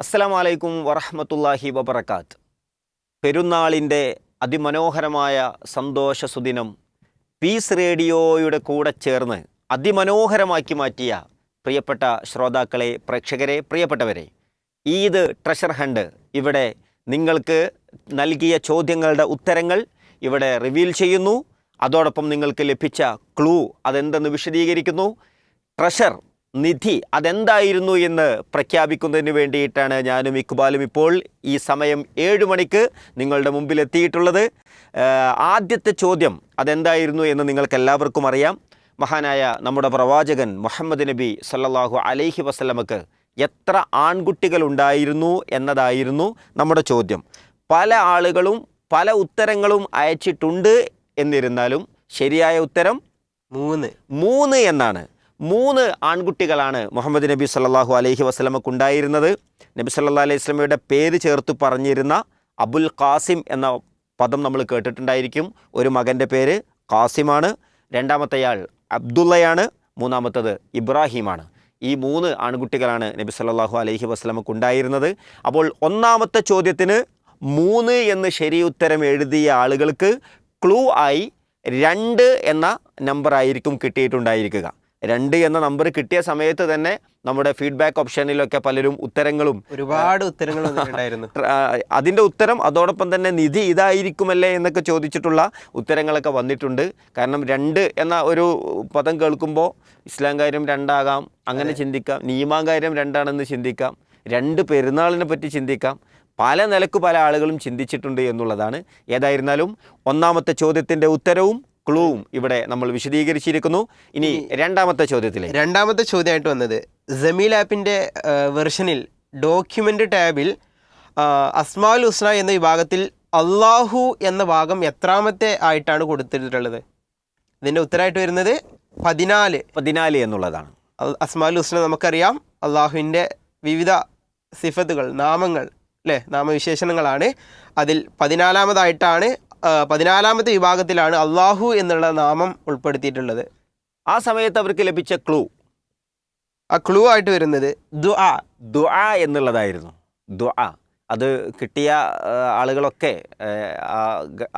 അസ്സലാമു അലൈക്കും വറഹ്മത്തുള്ളാഹി വബറകാത്ത്. പെരുന്നാളിൻ്റെ അതിമനോഹരമായ സന്തോഷ സുദിനം പീസ് റേഡിയോയുടെ കൂടെ ചേർന്ന് അതിമനോഹരമാക്കി മാറ്റിയ പ്രിയപ്പെട്ട ശ്രോതാക്കളെ, പ്രേക്ഷകരെ, പ്രിയപ്പെട്ടവരെ, ഈദ് ട്രഷർ ഹണ്ട് ഇവിടെ നിങ്ങൾക്ക് നൽകിയ ചോദ്യങ്ങളുടെ ഉത്തരങ്ങൾ ഇവിടെ റിവീൽ ചെയ്യുന്നു. അതോടൊപ്പം നിങ്ങൾക്ക് ലഭിച്ച ക്ലൂ അതെന്തെന്ന് വിശദീകരിക്കുന്നു. ട്രഷർ നിധി അതെന്തായിരുന്നു എന്ന് പ്രഖ്യാപിക്കുന്നതിന് വേണ്ടിയിട്ടാണ് ഞാനും ഇക്ബാലും ഇപ്പോൾ ഈ സമയം 7 മണിക്ക് നിങ്ങളുടെ മുമ്പിൽ എത്തിയിട്ടുള്ളത്. ആദ്യത്തെ ചോദ്യം അതെന്തായിരുന്നു എന്ന് നിങ്ങൾക്കെല്ലാവർക്കും അറിയാം. മഹാനായ നമ്മുടെ പ്രവാചകൻ മുഹമ്മദ് നബി സല്ലല്ലാഹു അലൈഹി വസല്ലമക്ക് എത്ര ആൺകുട്ടികളുണ്ടായിരുന്നു എന്നതായിരുന്നു നമ്മുടെ ചോദ്യം. പല ആളുകളും പല ഉത്തരങ്ങളും അയച്ചിട്ടുണ്ട്. എന്നിരുന്നാലും ശരിയായ ഉത്തരം 3 എന്നാണ്. 3 ആൺകുട്ടികളാണ് മുഹമ്മദ് നബി സല്ലല്ലാഹു അലൈഹി വസല്ലമക്ക് ഉണ്ടായിരുന്നത്. നബി സല്ലല്ലാഹു അലൈഹി വസല്ലമയുടെ പേര് ചേർത്ത് പറഞ്ഞിരുന്ന അബുൽ ഖാസിം എന്ന പദം നമ്മൾ കേട്ടിട്ടുണ്ടായിരിക്കും. ഒരു മകൻ്റെ പേര് ഖാസിമാണ്, രണ്ടാമത്തെയാൾ അബ്ദുള്ളയാണ്, മൂന്നാമത്തത് ഇബ്രാഹിമാണ്. ഈ 3 ആൺകുട്ടികളാണ് നബി സല്ലല്ലാഹു അലൈഹി വസല്ലമക്ക് ഉണ്ടായിരുന്നത്. അപ്പോൾ ഒന്നാമത്തെ ചോദ്യത്തിന് 3 എന്ന് ശരി ഉത്തരം എഴുതിയ ആളുകൾക്ക് ക്ലൂ ആയി 2 എന്ന നമ്പറായിരിക്കും കിട്ടിയിട്ടുണ്ടായിരിക്കുക. 2 എന്ന നമ്പർ കിട്ടിയ സമയത്ത് തന്നെ നമ്മുടെ ഫീഡ്ബാക്ക് ഓപ്ഷനിലൊക്കെ പലരും ഒരുപാട് ഉത്തരങ്ങൾ ഉണ്ടായിരുന്നു. അതിൻ്റെ ഉത്തരം അതോടൊപ്പം തന്നെ നിധി ഇതായിരിക്കുമല്ലേ എന്നൊക്കെ ചോദിച്ചിട്ടുള്ള ഉത്തരങ്ങളൊക്കെ വന്നിട്ടുണ്ട്. കാരണം 2 എന്ന ഒരു പദം കേൾക്കുമ്പോൾ ഇസ്ലാം കാര്യം 2 ആകാം, അങ്ങനെ ചിന്തിക്കാം. നീമാൻ കാര്യം 2 ആണെന്ന് ചിന്തിക്കാം. 2 പെരുന്നാളിനെ പറ്റി ചിന്തിക്കാം. പല നിലക്ക് പല ആളുകളും ചിന്തിച്ചിട്ടുണ്ട് എന്നുള്ളതാണ്. ഏതായിരുന്നാലും ഒന്നാമത്തെ ചോദ്യത്തിൻ്റെ ഉത്തരവും ക്ലൂവും ഇവിടെ നമ്മൾ വിശദീകരിച്ചിരിക്കുന്നു. ഇനി രണ്ടാമത്തെ ചോദ്യമായിട്ട് വന്നത് ജമീൽ ആപ്പിൻ്റെ വെർഷനിൽ ഡോക്യുമെൻ്റ് ടാബിൽ അസ്മാഉൽ ഹുസ്ന എന്ന വിഭാഗത്തിൽ അള്ളാഹു എന്ന ഭാഗം എത്രാമത്തെ ആയിട്ടാണ് കൊടുത്തിട്ടുള്ളത്? ഇതിൻ്റെ ഉത്തരമായിട്ട് വരുന്നത് 14 എന്നുള്ളതാണ്. അസ്മാഉൽ ഹുസ്ന നമുക്കറിയാം, അള്ളാഹുവിൻ്റെ വിവിധ സിഫത്തുകൾ, നാമങ്ങൾ, അല്ലേ, നാമവിശേഷണങ്ങളാണ്. അതിൽ 14ാമത്തെ വിഭാഗത്തിലാണ് അള്ളാഹു എന്നുള്ള നാമം ഉൾപ്പെടുത്തിയിട്ടുള്ളത്. ആ സമയത്ത് അവർക്ക് ലഭിച്ച ക്ലൂ ആയിട്ട് വരുന്നത് ദുആ എന്നുള്ളതായിരുന്നു. ദുആ അത് കിട്ടിയ ആളുകളൊക്കെ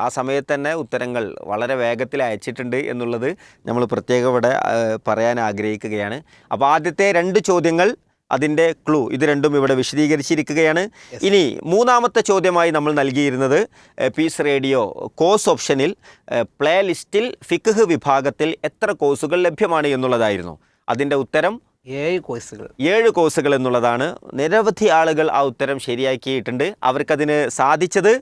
ആ സമയത്ത് തന്നെ ഉത്തരങ്ങൾ വളരെ വേഗത്തിൽ അയച്ചിട്ടുണ്ട് എന്നുള്ളത് നമ്മൾ പ്രത്യേകം ഇവിടെ പറയാൻ ആഗ്രഹിക്കുകയാണ്. അപ്പോൾ ആദ്യത്തെ 2 ചോദ്യങ്ങൾ, അതിൻ്റെ ക്ലൂ, ഇത് രണ്ടും ഇവിടെ വിശദീകരിച്ചിരിക്കുകയാണ്. ഇനി മൂന്നാമത്തെ ചോദ്യമായി നമ്മൾ നൽകിയിരുന്നത് പീസ് റേഡിയോ കോഴ്സ് ഓപ്ഷനിൽ പ്ലേ ലിസ്റ്റിൽ ഫിഖ് വിഭാഗത്തിൽ എത്ര കോഴ്സുകൾ ലഭ്യമാണ് എന്നുള്ളതായിരുന്നു. അതിൻ്റെ ഉത്തരം 7 കോഴ്സുകൾ എന്നുള്ളതാണ്. നിരവധി ആളുകൾ ആ ഉത്തരം ശരിയാക്കിയിട്ടുണ്ട്. അവർക്കതിന് സാധിച്ചത്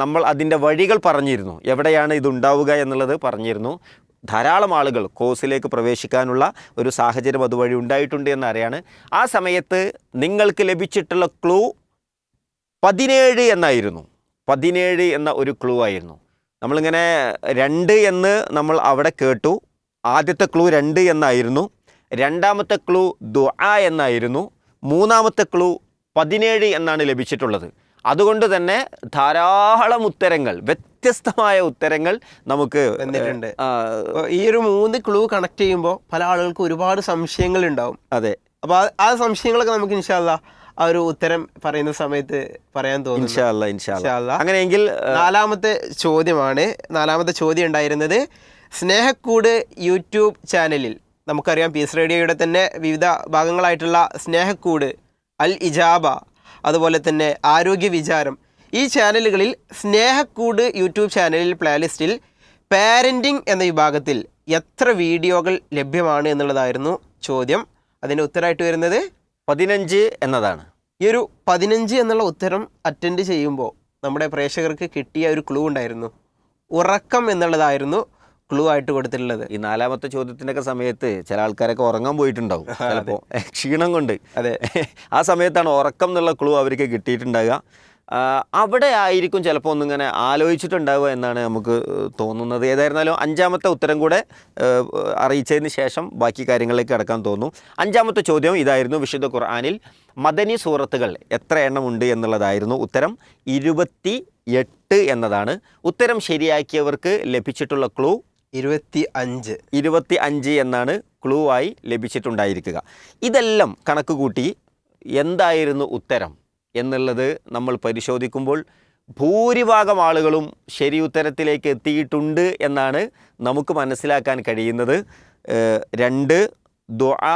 നമ്മൾ അതിൻ്റെ വഴികൾ പറഞ്ഞിരുന്നു, എവിടെയാണ് ഇതുണ്ടാവുക എന്നുള്ളത് പറഞ്ഞിരുന്നു. ധാരാളം ആളുകൾ കോഴ്സിലേക്ക് പ്രവേശിക്കാനുള്ള ഒരു സാഹചര്യം അതുവഴി ഉണ്ടായിട്ടുണ്ട് എന്നറിയാണ്. ആ സമയത്ത് നിങ്ങൾക്ക് ലഭിച്ചിട്ടുള്ള ക്ലൂ 17 എന്നായിരുന്നു. 17 എന്ന ഒരു ക്ലൂ ആയിരുന്നു. നമ്മളിങ്ങനെ 2 എന്ന് നമ്മൾ അവിടെ കേട്ടു. ആദ്യത്തെ ക്ലൂ 2 എന്നായിരുന്നു. രണ്ടാമത്തെ ക്ലൂ ദുആ എന്നായിരുന്നു. മൂന്നാമത്തെ ക്ലൂ 17 എന്നാണ് ലഭിച്ചിട്ടുള്ളത്. അതുകൊണ്ട് തന്നെ ധാരാളം ഉത്തരങ്ങൾ, വ്യത്യസ്തമായ ഉത്തരങ്ങൾ നമുക്ക് വന്നിട്ടുണ്ട്. ഈ ഒരു 3 ക്ലൂ കണക്ട് ചെയ്യുമ്പോൾ പല ആളുകൾക്കും ഒരുപാട് സംശയങ്ങൾ ഉണ്ടാവും. അതെ, അപ്പോൾ ആ സംശയങ്ങളൊക്കെ നമുക്ക് ഇൻഷാ അല്ലാഹ് ആ ഒരു ഉത്തരം പറയുന്ന സമയത്ത് പറയാൻ തോന്നുന്നു. ഇൻഷാ അല്ലാഹ്. അങ്ങനെയെങ്കിൽ നാലാമത്തെ ചോദ്യം ഉണ്ടായിരുന്നത് സ്നേഹക്കൂട് യൂട്യൂബ് ചാനലിൽ, നമുക്കറിയാം പീസ് റേഡിയോയുടെ തന്നെ വിവിധ ഭാഗങ്ങളായിട്ടുള്ള സ്നേഹക്കൂട്, അൽ ഇജാബ, അതുപോലെ തന്നെ ആരോഗ്യ വിചാരം, ഈ ചാനലുകളിൽ സ്നേഹക്കൂട് യൂട്യൂബ് ചാനലിൽ പ്ലേലിസ്റ്റിൽ പാരൻറ്റിംഗ് എന്ന വിഭാഗത്തിൽ എത്ര വീഡിയോകൾ ലഭ്യമാണ് എന്നുള്ളതായിരുന്നു ചോദ്യം. അതിൻ്റെ ഉത്തരമായിട്ട് വരുന്നത് 15 എന്നതാണ്. ഈ ഒരു 15 എന്നുള്ള ഉത്തരം അറ്റൻഡ് ചെയ്യുമ്പോൾ നമ്മുടെ പ്രേക്ഷകർക്ക് കിട്ടിയ ഒരു ക്ലൂ ഉണ്ടായിരുന്നു. ഉറക്കം എന്നുള്ളതായിരുന്നു ക്ലൂ ആയിട്ട് കൊടുത്തിട്ടുള്ളത്. ഈ നാലാമത്തെ ചോദ്യത്തിൻ്റെയൊക്കെ സമയത്ത് ചില ആൾക്കാരൊക്കെ ഉറങ്ങാൻ പോയിട്ടുണ്ടാവും, ചിലപ്പോൾ ക്ഷീണം കൊണ്ട്. അതെ, ആ സമയത്താണ് ഉറക്കം എന്നുള്ള ക്ലൂ അവർക്ക് കിട്ടിയിട്ടുണ്ടാകുക. അവിടെ ആയിരിക്കും ചിലപ്പോൾ ഒന്നിങ്ങനെ ആലോചിച്ചിട്ടുണ്ടാവുക എന്നാണ് നമുക്ക് തോന്നുന്നത്. ഏതായിരുന്നാലും 5ാമത്തെ ഉത്തരം കൂടെ അറിയിച്ചതിന് ശേഷം ബാക്കി കാര്യങ്ങളിലേക്ക് കടക്കാൻ തോന്നും. 5ാമത്തെ ചോദ്യം ഇതായിരുന്നു. വിശുദ്ധ ഖുർആനിൽ മദനി സൂറത്തുകൾ എത്ര എണ്ണമുണ്ട് എന്നുള്ളതായിരുന്നു ഉത്തരം. 28 എന്നതാണ്. ഉത്തരം ശരിയാക്കിയവർക്ക് ലഭിച്ചിട്ടുള്ള ക്ലൂ 25 എന്നാണ് ക്ലൂ ആയി ലഭിച്ചിട്ടുണ്ടായിരിക്കുക. ഇതെല്ലാം കണക്ക് കൂട്ടി എന്തായിരുന്നു ഉത്തരം എന്നുള്ളത് നമ്മൾ പരിശോധിക്കുമ്പോൾ ഭൂരിഭാഗം ആളുകളും ശരി ഉത്തരത്തിലേക്ക് എത്തിയിട്ടുണ്ട് എന്നാണ് നമുക്ക് മനസ്സിലാക്കാൻ കഴിയുന്നത്. 2 ദുആ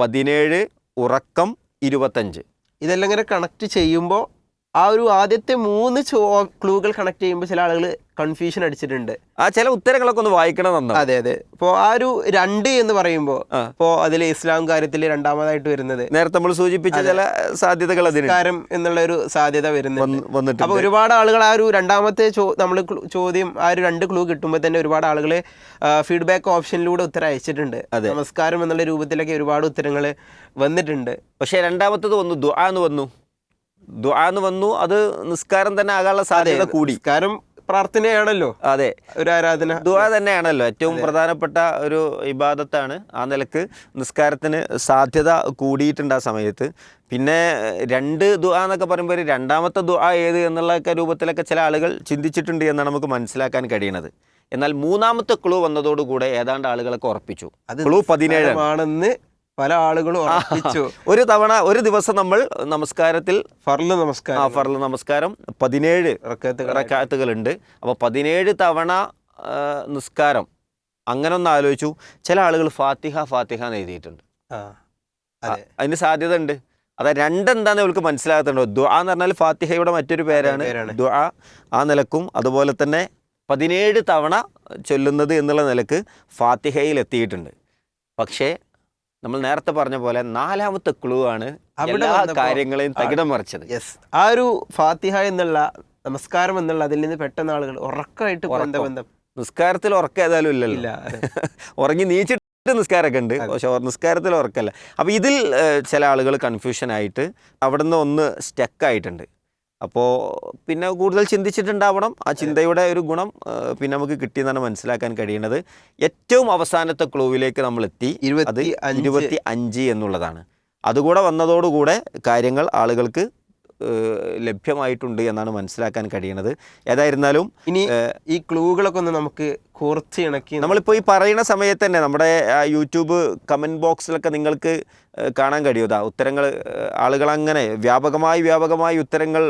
17 ഉറക്കം 25. ഇതെല്ലാം ഇങ്ങനെ കണക്ട് ചെയ്യുമ്പോൾ ആ ഒരു ആദ്യത്തെ 3 ക്ലൂകൾ കണക്ട് ചെയ്യുമ്പോൾ ചില ആളുകൾ കൺഫ്യൂഷൻ അടിച്ചിട്ടുണ്ട്. ആ ചില ഉത്തരങ്ങളൊക്കെ ഒന്ന് വായിക്കണം എന്നാണ്. അതെ അതെ. ഇപ്പോൾ ആ ഒരു 2 എന്ന് പറയുമ്പോൾ ഇപ്പോൾ അതിൽ ഇസ്ലാം കാര്യത്തിൽ രണ്ടാമതായിട്ട് വരുന്നത് നേരത്തെ നമ്മൾ സൂചിപ്പിച്ച ചില സാധ്യതകൾ കാരം എന്നുള്ള ഒരു സാധ്യത വന്നിട്ടുണ്ട്. അപ്പോൾ ഒരുപാട് ആളുകൾ ആ ഒരു രണ്ടാമത്തെ നമ്മൾ ചോദ്യം ആ ഒരു 2 ക്ലൂ കിട്ടുമ്പോൾ തന്നെ ഒരുപാട് ആളുകൾ ഫീഡ്ബാക്ക് ഓപ്ഷനിലൂടെ ഉത്തരം അയച്ചിട്ടുണ്ട്. നമസ്കാരം എന്നുള്ള രൂപത്തിലൊക്കെ ഒരുപാട് ഉത്തരങ്ങൾ വന്നിട്ടുണ്ട്. പക്ഷേ രണ്ടാമത്തത് വന്നു, ദുആ എന്ന് വന്നു. ദുആ എന്ന് വന്നു, അത് നിസ്കാരം തന്നെ ആകാനുള്ള സാധ്യത കൂടി. നിസ്കാരം പ്രാർത്ഥനയാണല്ലോ. അതെ, ഒരു ആരാധന, ദുആ തന്നെയാണല്ലോ, ഏറ്റവും പ്രധാനപ്പെട്ട ഒരു ഇബാദത്താണ്. ആ നിലക്ക് നിസ്കാരത്തിന് സാധ്യത കൂടിയിട്ടുണ്ട് ആ സമയത്ത്. പിന്നെ 2 ദുആ എന്നൊക്കെ പറയുമ്പോൾ രണ്ടാമത്തെ ദുആ ഏത് എന്നുള്ള രൂപത്തിലൊക്കെ ചില ആളുകൾ ചിന്തിച്ചിട്ടുണ്ട് എന്നാണ് നമുക്ക് മനസ്സിലാക്കാൻ കഴിയുന്നത്. എന്നാൽ 3ാമത്തെ ക്ലൂ വന്നതോടുകൂടെ ഏതാണ്ട് ആളുകളൊക്കെ ഉറപ്പിച്ചു. ക്ലൂ 17 ആണെന്ന് പല ആളുകളും ഉറപ്പിച്ചു. ഒരു ദിവസം നമ്മൾ നമസ്കാരത്തിൽ ഫർള് നമസ്കാരം 17 റക്അത്തുകളുണ്ട്. അപ്പോൾ 17 തവണ നിസ്കാരം. അങ്ങനെ ഒന്ന് ആലോചിച്ചു. ചില ആളുകൾ ഫാത്തിഹ എന്ന് എഴുതിയിട്ടുണ്ട്. അതിന് സാധ്യത ഉണ്ട്. അതായത് 2 എന്താണെന്ന് അവർക്ക് മനസ്സിലാകത്തുണ്ടോ. ദുആ എന്ന് പറഞ്ഞാൽ ഫാത്തിഹയുടെ മറ്റൊരു പേരാണ് ദുആ. ആ നിലക്കും അതുപോലെ തന്നെ 17 തവണ ചൊല്ലുന്നത് എന്നുള്ള നിലക്ക് ഫാത്തിഹയിൽ എത്തിയിട്ടുണ്ട്. പക്ഷേ നമ്മൾ നേരത്തെ പറഞ്ഞ പോലെ 4ാമത്തെ ക്ലൂ ആണ് എല്ലാ കാര്യങ്ങളെയും തകിടം മറിച്ചത്. ആ ഒരു ഫാത്തിഹ എന്നുള്ള നമസ്കാരം എന്നുള്ള അതിൽ നിന്ന് പെട്ടെന്ന് ആളുകൾ ഉറക്കമായിട്ട് ബന്ധം. നിസ്കാരത്തിൽ ഉറക്കം ഏതായാലും ഇല്ലല്ലോ. ഉറങ്ങി നീച്ചിട്ട് നിസ്കാരമൊക്കെ ഉണ്ട്, പക്ഷെ നിസ്കാരത്തിൽ ഉറക്കമല്ല. അപ്പോൾ ഇതിൽ ചില ആളുകൾ കൺഫ്യൂഷനായിട്ട് അവിടെ നിന്ന് ഒന്ന് സ്റ്റക്കായിട്ടുണ്ട്. അപ്പോൾ പിന്നെ കൂടുതൽ ചിന്തിച്ചിട്ടുണ്ടാവണം. ആ ചിന്തയുടെ ഒരു ഗുണം പിന്നെ നമുക്ക് കിട്ടിയെന്നാണ് മനസ്സിലാക്കാൻ കഴിയുന്നത്. ഏറ്റവും അവസാനത്തെ ക്ലൂവിലേക്ക് നമ്മൾ എത്തി. അത് 25 എന്നുള്ളതാണ്. അതുകൂടെ വന്നതോടുകൂടെ കാര്യങ്ങൾ ആളുകൾക്ക് ലഭ്യമായിട്ടുണ്ട് എന്നാണ് മനസ്സിലാക്കാൻ കഴിയുന്നത്. ഏതായിരുന്നാലും ഇനി ഈ ക്ലൂകളൊക്കെ ഒന്ന് നമുക്ക് കോർത്ത് ഇണക്കി നമ്മളിപ്പോൾ ഈ പറയുന്ന സമയത്ത് തന്നെ നമ്മുടെ യൂട്യൂബ് കമൻറ്റ് ബോക്സിലൊക്കെ നിങ്ങൾക്ക് കാണാൻ കഴിയുമോ ഉത്തരങ്ങൾ. ആളുകൾ അങ്ങനെ വ്യാപകമായി ഉത്തരങ്ങൾ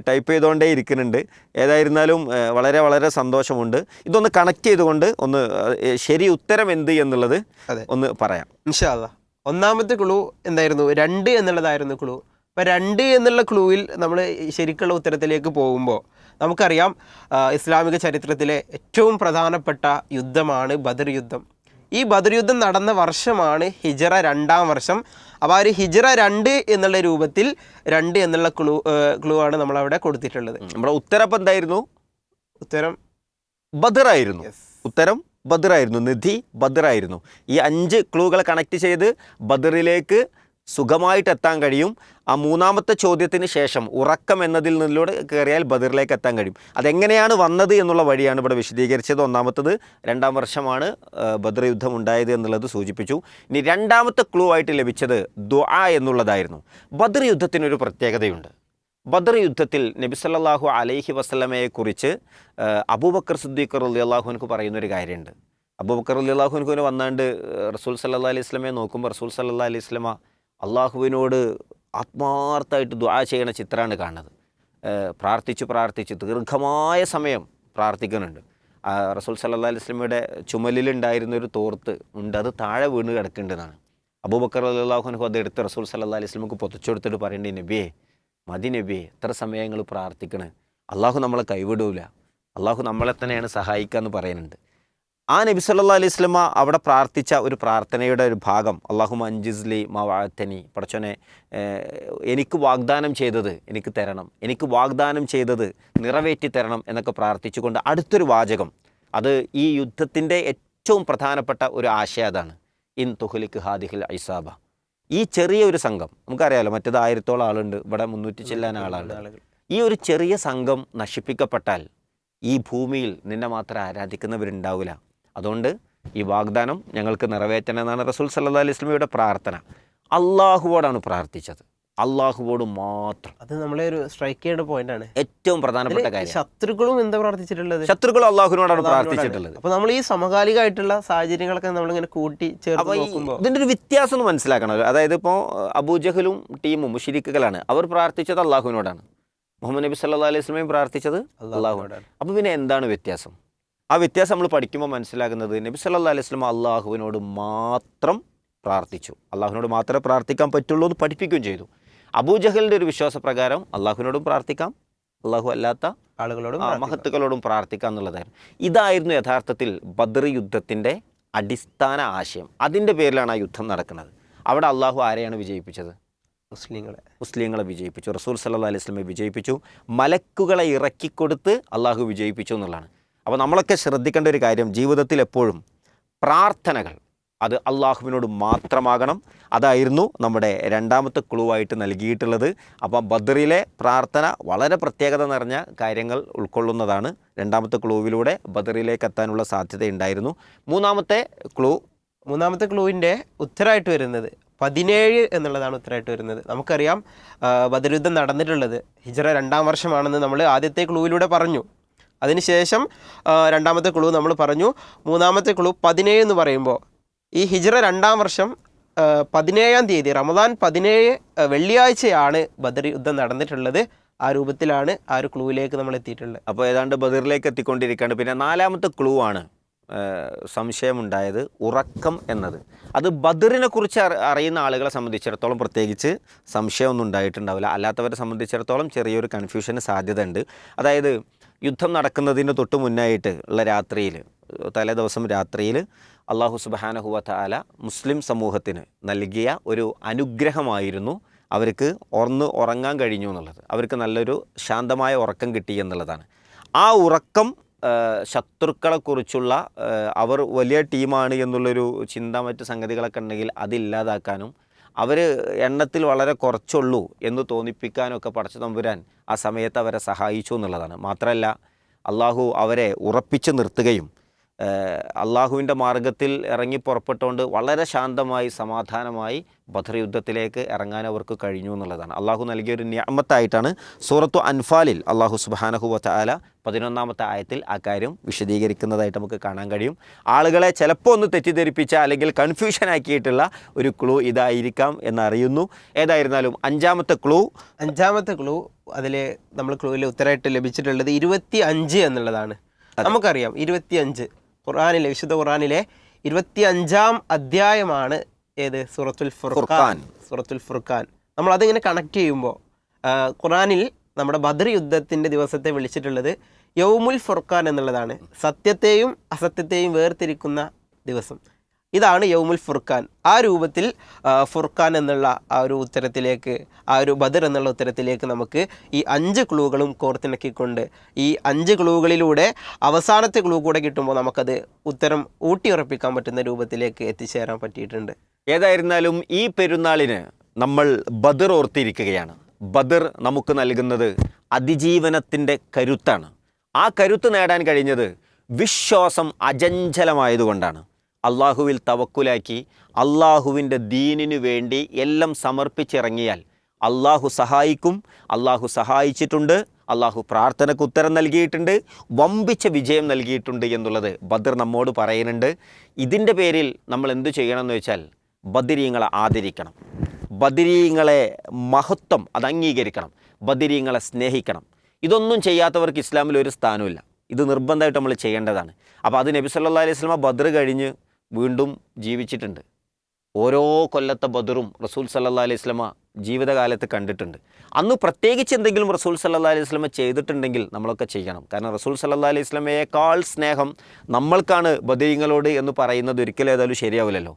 ടൈപ്പ് ചെയ്തുകൊണ്ടേ ഇരിക്കുന്നുണ്ട്. ഏതായിരുന്നാലും വളരെ വളരെ സന്തോഷമുണ്ട്. ഇതൊന്ന് കണക്ട് ചെയ്തുകൊണ്ട് ഒന്ന് ശരി ഉത്തരം എന്ത് എന്നുള്ളത് ഒന്ന് പറയാം ഇൻഷാ അല്ലാഹ്. 1ാമത്തെ ക്ലൂ എന്തായിരുന്നു? 2 എന്നുള്ളതായിരുന്നു ക്ലൂ. അപ്പോൾ 2 എന്നുള്ള ക്ലൂവിൽ നമ്മൾ ശരിക്കുള്ള ഉത്തരത്തിലേക്ക് പോകുമ്പോൾ നമുക്കറിയാം ഇസ്ലാമിക ചരിത്രത്തിലെ ഏറ്റവും പ്രധാനപ്പെട്ട യുദ്ധമാണ് ബദർ യുദ്ധം. ഈ ബദർ യുദ്ധം നടന്ന വർഷമാണ് ഹിജ്റ 2ാം വർഷം. അപ്പോൾ ആ ഒരു ഹിജ്റ 2 എന്നുള്ള രൂപത്തിൽ 2 എന്നുള്ള ക്ലൂ ആണ് നമ്മളവിടെ കൊടുത്തിട്ടുള്ളത്. നമ്മുടെ ഉത്തരം എന്തായിരുന്നു? ഉത്തരം ബദറായിരുന്നു. ഉത്തരം ബദറായിരുന്നു. നിധി ബദറായിരുന്നു. ഈ 5 ക്ലൂകൾ കണക്ട് ചെയ്ത് ബദറിലേക്ക് സുഖമായിട്ട് എത്താൻ കഴിയും. ആ 3ാമത്തെ ചോദ്യത്തിന് ശേഷം ഉറക്കം എന്നതിൽ നിന്നിലൂടെ കയറിയാൽ ബദറിലേക്ക് എത്താൻ കഴിയും. അതെങ്ങനെയാണ് വന്നത് എന്നുള്ള വഴിയാണ് ഇവിടെ വിശദീകരിച്ചത്. 1ാമത്തത് 2ാം വർഷമാണ് ബദർ യുദ്ധം ഉണ്ടായത് എന്നുള്ളത് സൂചിപ്പിച്ചു. ഇനി 2ാമത്തെ ക്ലൂ ആയിട്ട് ലഭിച്ചത് ദുആ എന്നുള്ളതായിരുന്നു. ബദർ യുദ്ധത്തിനൊരു പ്രത്യേകതയുണ്ട്. ബദർ യുദ്ധത്തിൽ നബി സല്ലല്ലാഹു അലൈഹി വസല്ലമയെക്കുറിച്ച് അബൂബക്കർ സിദ്ദീഖ് റളിയല്ലാഹു അൻഹു പറയുന്നൊരു കാര്യമുണ്ട്. അബൂബക്കർ റളിയല്ലാഹു അൻഹുവിന് വന്നാണ്ട് റസൂൽ സല്ലല്ലാഹു അലൈഹി വസല്ലമയെ നോക്കുമ്പോൾ റസൂൽ സല്ലല്ലാഹു അലൈഹി വസല്ലമ അള്ളാഹുവിനോട് ആത്മാർത്ഥമായിട്ട് ദുആ ചെയ്യണ ചിത്രമാണ് കാണുന്നത്. പ്രാർത്ഥിച്ച് ദീർഘമായ സമയം പ്രാർത്ഥിക്കുന്നുണ്ട്. റസൂൽ സല്ലല്ലാഹു അലൈഹി വസല്ലമയുടെ ചുമലിലുണ്ടായിരുന്നൊരു തോർത്ത് ഉണ്ട്, അത് താഴെ വീണ് കിടക്കേണ്ടതാണ്. അബൂബക്കർ റളിയല്ലാഹു അൻഹു അത് എടുത്ത് റസൂൽ സല്ലല്ലാഹു അലൈഹി വസല്ലമക്ക് പൊതിച്ചെടുത്തിട്ട് പറയേണ്ടി, നബിയെ മതി നബിയെ, എത്ര സമയങ്ങൾ പ്രാർത്ഥിക്കണേ, അള്ളാഹു നമ്മളെ കൈവിടൂല, അള്ളാഹു നമ്മളെ തന്നെയാണ് സഹായിക്കുക എന്ന് പറയുന്നുണ്ട്. ആ നബി സല്ലല്ലാഹു അലൈഹി വസല്ലമ അവിടെ പ്രാർത്ഥിച്ച ഒരു പ്രാർത്ഥനയുടെ ഒരു ഭാഗം, അല്ലാഹുമ്മ അൻജിസ്ലി മാ വഅദ്തനി, പടച്ചോനെ എനിക്ക് വാഗ്ദാനം ചെയ്തത് എനിക്ക് തരണം, എനിക്ക് വാഗ്ദാനം ചെയ്തത് നിറവേറ്റി തരണം എന്നൊക്കെ പ്രാർത്ഥിച്ചുകൊണ്ട് അടുത്തൊരു വാചകം, അത് ഈ യുദ്ധത്തിൻ്റെ ഏറ്റവും പ്രധാനപ്പെട്ട ഒരു ആശയം അതാണ്. ഇൻ തുഹ്ലിക് ഹാദിഹിൽ ഐസാബ, ഈ ചെറിയ ഒരു സംഘം, നമുക്കറിയാലോ മറ്റേത് 1000-ഓളം ആളുണ്ട്, ഇവിടെ 300 ചില്ലാൻ ആളുകൾ. ഈ ഒരു ചെറിയ സംഘം നശിപ്പിക്കപ്പെട്ടാൽ ഈ ഭൂമിയിൽ നിന്നെ മാത്രം ആരാധിക്കുന്നവരുണ്ടാവില്ല. അതുകൊണ്ട് ഈ വാഗ്ദാനം ഞങ്ങൾക്ക് നിറവേറ്റണം എന്നാണ് റസൂൽ സല്ലല്ലാഹു അലൈഹി വസല്ലമയുടെ പ്രാർത്ഥന. അള്ളാഹുവോടാണ് പ്രാർത്ഥിച്ചത്. അള്ളാഹുവോട് മാത്രം. അത് നമ്മളെ ഒരു സ്ട്രൈക്ക് ചെയ്യേണ്ട പോയിന്റ് ആണ്. ഏറ്റവും പ്രധാനപ്പെട്ട കാര്യം. ശത്രുക്കളും എന്താ പ്രാർത്ഥിച്ചിട്ടുള്ളത്? ശത്രുക്കൾ അള്ളാഹുവിനോടാണ് പ്രാർത്ഥിച്ചിട്ടുള്ളത്. അപ്പൊ നമ്മൾ ഈ സമകാലികമായിട്ടുള്ള സാഹചര്യങ്ങളൊക്കെ നമ്മളിങ്ങനെ കൂട്ടി ചേർത്ത് നോക്കുമ്പോൾ ഇതിൻ്റെ ഒരു വ്യത്യാസം ഒന്ന് മനസ്സിലാക്കണമല്ലോ. അതായത് ഇപ്പോൾ അബൂജഹലും ടീമും മുശ്രിക്കുകളാണ്. അവർ പ്രാർത്ഥിച്ചത് അള്ളാഹുവിനോടാണ്. മുഹമ്മദ് നബി സല്ലല്ലാഹു അലൈഹി വസല്ലമയും പ്രാർത്ഥിച്ചത് അള്ളാഹുവിനോടാണ്. അപ്പോൾ പിന്നെ എന്താണ് വ്യത്യാസം? ആ വ്യത്യാസം നമ്മൾ പഠിക്കുമ്പോൾ മനസ്സിലാകുന്നത് നബി സല്ലല്ലാഹു അലൈഹി വസല്ലം അള്ളാഹുവിനോട് മാത്രം പ്രാർത്ഥിച്ചു. അള്ളാഹുവിനോട് മാത്രമേ പ്രാർത്ഥിക്കാൻ പറ്റുള്ളൂ എന്ന് പഠിപ്പിക്കുകയും ചെയ്തു. അബൂജഹലിൻ്റെ ഒരു വിശ്വാസപ്രകാരം അള്ളാഹുവിനോടും പ്രാർത്ഥിക്കാം, അള്ളാഹു അല്ലാത്ത ആളുകളോടും മഹത്തുക്കളോടും പ്രാർത്ഥിക്കാം എന്നുള്ളതായിരുന്നു. ഇതായിരുന്നു യഥാർത്ഥത്തിൽ ബദർ യുദ്ധത്തിൻ്റെ അടിസ്ഥാന ആശയം. അതിൻ്റെ പേരിലാണ് ആ യുദ്ധം നടക്കുന്നത്. അവിടെ അള്ളാഹു ആരെയാണ് വിജയിപ്പിച്ചത്? മുസ്ലിങ്ങളെ വിജയിപ്പിച്ചു. റസൂൽ സല്ലല്ലാഹു അലൈഹി വസല്ലമയെ വിജയിപ്പിച്ചു. മലക്കുകളെ ഇറക്കിക്കൊടുത്ത് അള്ളാഹു വിജയിപ്പിച്ചു എന്നുള്ളതാണ്. അപ്പോൾ നമ്മളൊക്കെ ശ്രദ്ധിക്കേണ്ട ഒരു കാര്യം, ജീവിതത്തിൽ എപ്പോഴും പ്രാർത്ഥനകൾ അത് അള്ളാഹുവിനോട് മാത്രമാകണം. അതായിരുന്നു നമ്മുടെ രണ്ടാമത്തെ ക്ലൂവായിട്ട് നൽകിയിട്ടുള്ളത്. അപ്പം ബദറിലെ പ്രാർത്ഥന വളരെ പ്രത്യേകത നിറഞ്ഞ കാര്യങ്ങൾ ഉൾക്കൊള്ളുന്നതാണ്. രണ്ടാമത്തെ ക്ലൂവിലൂടെ ബദറിലേക്ക് എത്താനുള്ള സാധ്യതയുണ്ടായിരുന്നു. മൂന്നാമത്തെ ക്ലൂവിൻ്റെ ഉത്തരമായിട്ട് വരുന്നത് 17 എന്നുള്ളതാണ് ഉത്തരമായിട്ട് വരുന്നത്. നമുക്കറിയാം ബദർ യുദ്ധം നടന്നിട്ടുള്ളത് ഹിജ്റ 2-ാം വർഷമാണെന്ന് നമ്മൾ ആദ്യത്തെ ക്ലൂവിലൂടെ പറഞ്ഞു. അതിനുശേഷം രണ്ടാമത്തെ ക്ലൂ നമ്മൾ പറഞ്ഞു. മൂന്നാമത്തെ ക്ലൂ 17 എന്ന് പറയുമ്പോൾ ഈ ഹിജ്റ 2-ാം വർഷം 17-ാം തീയതി റമദാൻ 17 വെള്ളിയാഴ്ചയാണ് ബദർ യുദ്ധം നടന്നിട്ടുള്ളത്. ആ രൂപത്തിലാണ് ആ ഒരു ക്ലൂവിലേക്ക് നമ്മൾ എത്തിയിട്ടുള്ളത്. അപ്പോൾ ഏതാണ്ട് ബദറിലേക്ക് എത്തിക്കൊണ്ടിരിക്കുകയാണ്. പിന്നെ നാലാമത്തെ ക്ലൂ ആണ് സംശയമുണ്ടായത്, ഉറക്കം എന്നത്. അത് ബദറിനെ കുറിച്ച് അറിയുന്ന ആളുകളെ സംബന്ധിച്ചിടത്തോളം പ്രത്യേകിച്ച് സംശയമൊന്നും ഉണ്ടായിട്ടുണ്ടാവില്ല. അല്ലാത്തവരെ സംബന്ധിച്ചിടത്തോളം ചെറിയൊരു കൺഫ്യൂഷന് സാധ്യത ഉണ്ട്. അതായത് യുദ്ധം നടക്കുന്നതിന് തൊട്ട് മുന്നായിട്ട് ഉള്ള രാത്രിയിൽ, തലേ ദിവസം രാത്രിയിൽ അള്ളാഹു സുബ്ഹാനഹു വ തആല മുസ്ലിം സമൂഹത്തിന് നൽകിയ ഒരു അനുഗ്രഹമായിരുന്നു അവർക്ക് ഉറങ്ങാൻ കഴിഞ്ഞു എന്നുള്ളത്. അവർക്ക് നല്ലൊരു ശാന്തമായ ഉറക്കം കിട്ടി എന്നുള്ളതാണ്. ആ ഉറക്കം ശത്രുക്കളെക്കുറിച്ചുള്ള അവർ വലിയ ടീമാണ് എന്നുള്ളൊരു ചിന്ത, മറ്റ് സംഗതികളൊക്കെ ഉണ്ടെങ്കിൽ അതില്ലാതാക്കാനും അവർ എണ്ണത്തിൽ വളരെ കുറച്ചുള്ളൂ എന്ന് തോന്നിപ്പിക്കാനൊക്കെ പടച്ച തമ്പുരാൻ ആ സമയത്ത് അവരെ സഹായിച്ചു എന്നുള്ളതാണ്. മാത്രമല്ല അള്ളാഹു അവരെ ഉറപ്പിച്ച് നിർത്തുകയും അള്ളാഹുവിൻ്റെ മാർഗത്തിൽ ഇറങ്ങി പുറപ്പെട്ടുകൊണ്ട് വളരെ ശാന്തമായി സമാധാനമായി ബദർ യുദ്ധത്തിലേക്ക് ഇറങ്ങാൻ അവർക്ക് കഴിഞ്ഞു എന്നുള്ളതാണ്. അള്ളാഹു നൽകിയൊരു നിഅമത്തായിട്ടാണ് സൂറത്തു അൻഫാലിൽ അള്ളാഹു സുബ്ഹാനഹു വ തആല 11-ാമത്തെ ആയത്തിൽ ആ കാര്യം വിശദീകരിക്കുന്നതായിട്ട് നമുക്ക് കാണാൻ കഴിയും. ആളുകളെ ചിലപ്പോൾ ഒന്ന് തെറ്റിദ്ധരിപ്പിച്ച അല്ലെങ്കിൽ കൺഫ്യൂഷനാക്കിയിട്ടുള്ള ഒരു ക്ലൂ ഇതായിരിക്കാം എന്നറിയുന്നു. ഏതായിരുന്നാലും അഞ്ചാമത്തെ ക്ലൂ അതിൽ നമ്മൾ ക്ലൂവിൽ ഉത്തരമായിട്ട് ലഭിച്ചിട്ടുള്ളത് 25 എന്നുള്ളതാണ്. നമുക്കറിയാം 25 വിശുദ്ധ ഖുർആനിലെ 25-ാം അധ്യായമാണ് ഏത്? സൂറത്തുൽ ഫുർഖാൻ. നമ്മൾ അതിങ്ങനെ കണക്ട് ചെയ്യുമ്പോൾ ഖുർആനിൽ നമ്മുടെ ബദർ യുദ്ധത്തിൻ്റെ ദിവസത്തെ വിളിച്ചിട്ടുള്ളത് യൗമുൽ ഫുർഖാൻ എന്നുള്ളതാണ്. സത്യത്തെയും അസത്യത്തെയും വേർതിരിക്കുന്ന ദിവസം. ഇതാണ് യൗമുൽ ഫുർഖാൻ. ആ രൂപത്തിൽ ഫുർഖാൻ എന്നുള്ള ആ ഒരു ഉത്തരത്തിലേക്ക്, ആ ഒരു ബദർ എന്നുള്ള ഉത്തരത്തിലേക്ക് നമുക്ക് ഈ 5 ക്ലൂകളും കോർത്തിണക്കിക്കൊണ്ട് ഈ 5 ക്ലൂകളിലൂടെ അവസാനത്തെ ക്ലൂ കൂടെ കിട്ടുമ്പോൾ നമുക്കത് ഉത്തരം ഊട്ടിയുറപ്പിക്കാൻ പറ്റുന്ന രൂപത്തിലേക്ക് എത്തിച്ചേരാൻ പറ്റിയിട്ടുണ്ട്. ഏതായിരുന്നാലും ഈ പെരുന്നാളിന് നമ്മൾ ബദർ ഓർത്തിരിക്കുകയാണ്. ബദർ നമുക്ക് നൽകുന്നത് അതിജീവനത്തിൻ്റെ കരുത്താണ്. ആ കരുത്ത് നേടാൻ കഴിഞ്ഞത് വിശ്വാസം അചഞ്ചലമായതുകൊണ്ടാണ്. അള്ളാഹുവിൽ തവക്കുലാക്കി അള്ളാഹുവിൻ്റെ ദീനിനു വേണ്ടി എല്ലാം സമർപ്പിച്ചിറങ്ങിയാൽ അള്ളാഹു സഹായിക്കും. അള്ളാഹു സഹായിച്ചിട്ടുണ്ട്. അള്ളാഹു പ്രാർത്ഥനയ്ക്ക് ഉത്തരം നൽകിയിട്ടുണ്ട്. വമ്പിച്ച വിജയം നൽകിയിട്ടുണ്ട് എന്നുള്ളത് ബദർ നമ്മോട് പറയുന്നുണ്ട്. ഇതിൻ്റെ പേരിൽ നമ്മൾ എന്തു ചെയ്യണമെന്ന് വെച്ചാൽ ബദരീങ്ങളെ ആദരിക്കണം. ബദരീങ്ങളെ മഹത്വം അത് അംഗീകരിക്കണം. ബദരീങ്ങളെ സ്നേഹിക്കണം. ഇതൊന്നും ചെയ്യാത്തവർക്ക് ഇസ്ലാമിൽ ഒരു സ്ഥാനമില്ല. ഇത് നിർബന്ധമായിട്ട് നമ്മൾ ചെയ്യേണ്ടതാണ്. അപ്പോൾ അത് നബി സല്ലല്ലാഹു അലൈഹി വസല്ലം ബദർ കഴിഞ്ഞ് വീണ്ടും ജീവിച്ചിട്ടുണ്ട്. ഓരോ കൊല്ലത്തെ ബദറും റസൂൽ സല്ലല്ലാഹു അലൈഹി വസല്ലം ജീവിതകാലത്ത് കണ്ടിട്ടുണ്ട്. അന്ന് പ്രത്യേകിച്ച് എന്തെങ്കിലും റസൂൽ സല്ലല്ലാഹു അലൈഹി വസല്ലം ചെയ്തിട്ടുണ്ടെങ്കിൽ നമ്മളൊക്കെ ചെയ്യണം. കാരണം റസൂൽ സല്ലല്ലാഹു അലൈഹി വസല്ലമയേക്കാൾ സ്നേഹം നമ്മൾക്കാണ് ബദരീങ്ങളോട് എന്ന് പറയുന്നത് ഒരിക്കലും ഏതായാലും ശരിയാവില്ലല്ലോ.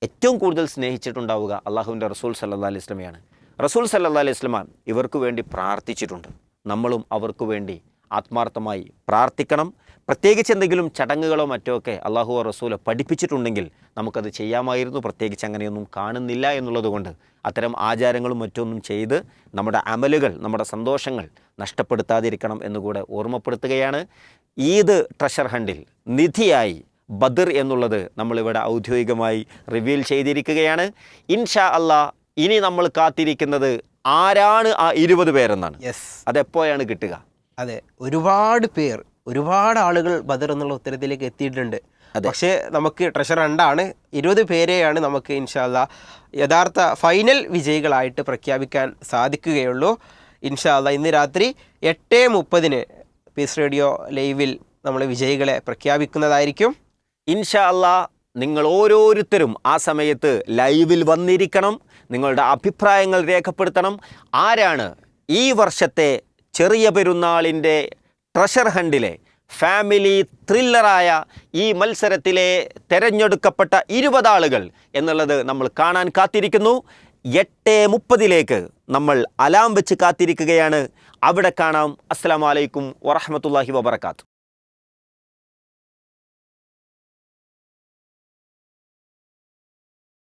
ഏറ്റവും കൂടുതൽ സ്നേഹിച്ചിട്ടുണ്ടാവുക അള്ളാഹുവിൻ്റെ റസൂൽ സല്ലല്ലാഹു അലൈഹി വസല്ലമയാണ്. റസൂൽ സല്ലല്ലാഹു അലൈഹി വസല്ലം ഇവർക്ക് വേണ്ടി പ്രാർത്ഥിച്ചിട്ടുണ്ട്. നമ്മളും അവർക്ക് വേണ്ടി ആത്മാർത്ഥമായി പ്രാർത്ഥിക്കണം. പ്രത്യേകിച്ച് എന്തെങ്കിലും ചടങ്ങുകളോ മറ്റോ ഒക്കെ അള്ളാഹു റസൂൽ പഠിപ്പിച്ചിട്ടുണ്ടെങ്കിൽ നമുക്കത് ചെയ്യാമായിരുന്നു. പ്രത്യേകിച്ച് അങ്ങനെയൊന്നും കാണുന്നില്ല എന്നുള്ളതുകൊണ്ട് അത്തരം ആചാരങ്ങളും മറ്റൊന്നും ചെയ്ത് നമ്മുടെ അമലുകൾ, നമ്മുടെ സന്തോഷങ്ങൾ നഷ്ടപ്പെടുത്താതിരിക്കണം എന്നുകൂടെ ഓർമ്മപ്പെടുത്തുകയാണ്. ഈദ് ട്രഷർ ഹണ്ടിൽ നിധിയായി ബദർ എന്നുള്ളത് നമ്മളിവിടെ ഔദ്യോഗികമായി റിവീൽ ചെയ്തിരിക്കുകയാണ്. ഇൻഷാ അല്ലാഹ് ഇനി നമ്മൾ കാത്തിരിക്കുന്നത് ആരാണ് ആ 20 പേരെന്നാണ്. യെസ്, അതെപ്പോഴാണ് കിട്ടുക? അതെ, ഒരുപാട് ആളുകൾ ബദർ എന്നുള്ള ഉത്തരത്തിലേക്ക് എത്തിയിട്ടുണ്ട്. പക്ഷേ നമുക്ക് ട്രഷർ 2 20 പേരെയാണ് നമുക്ക് ഇൻഷാ അല്ലാ യഥാർത്ഥ ഫൈനൽ വിജയികളായിട്ട് പ്രഖ്യാപിക്കാൻ സാധിക്കുകയുള്ളൂ. ഇൻഷാ അല്ലാ ഇന്ന് രാത്രി 8:30 പീസ് റേഡിയോ ലൈവിൽ നമ്മൾ വിജയികളെ പ്രഖ്യാപിക്കുന്നതായിരിക്കും. ഇൻഷാ അല്ലാ നിങ്ങൾ ഓരോരുത്തരും ആ സമയത്ത് ലൈവിൽ വന്നിരിക്കണം. നിങ്ങളുടെ അഭിപ്രായങ്ങൾ രേഖപ്പെടുത്തണം. ആരാണ് ഈ വർഷത്തെ ചെറിയ പെരുന്നാളിൻ്റെ ട്രഷർ ഹണ്ടിലെ ഫാമിലി ത്രില്ലറായ ഈ മത്സരത്തിലെ തെരഞ്ഞെടുക്കപ്പെട്ട 20 ആളുകൾ എന്നുള്ളത് നമ്മൾ കാണാൻ കാത്തിരിക്കുന്നു. 8:30 നമ്മൾ അലാം വെച്ച് കാത്തിരിക്കുകയാണ്. അവിടെ കാണാം. അസ്സലാമു അലൈക്കും വറഹ്മത്തുള്ളാഹി വബറകാത്ത്.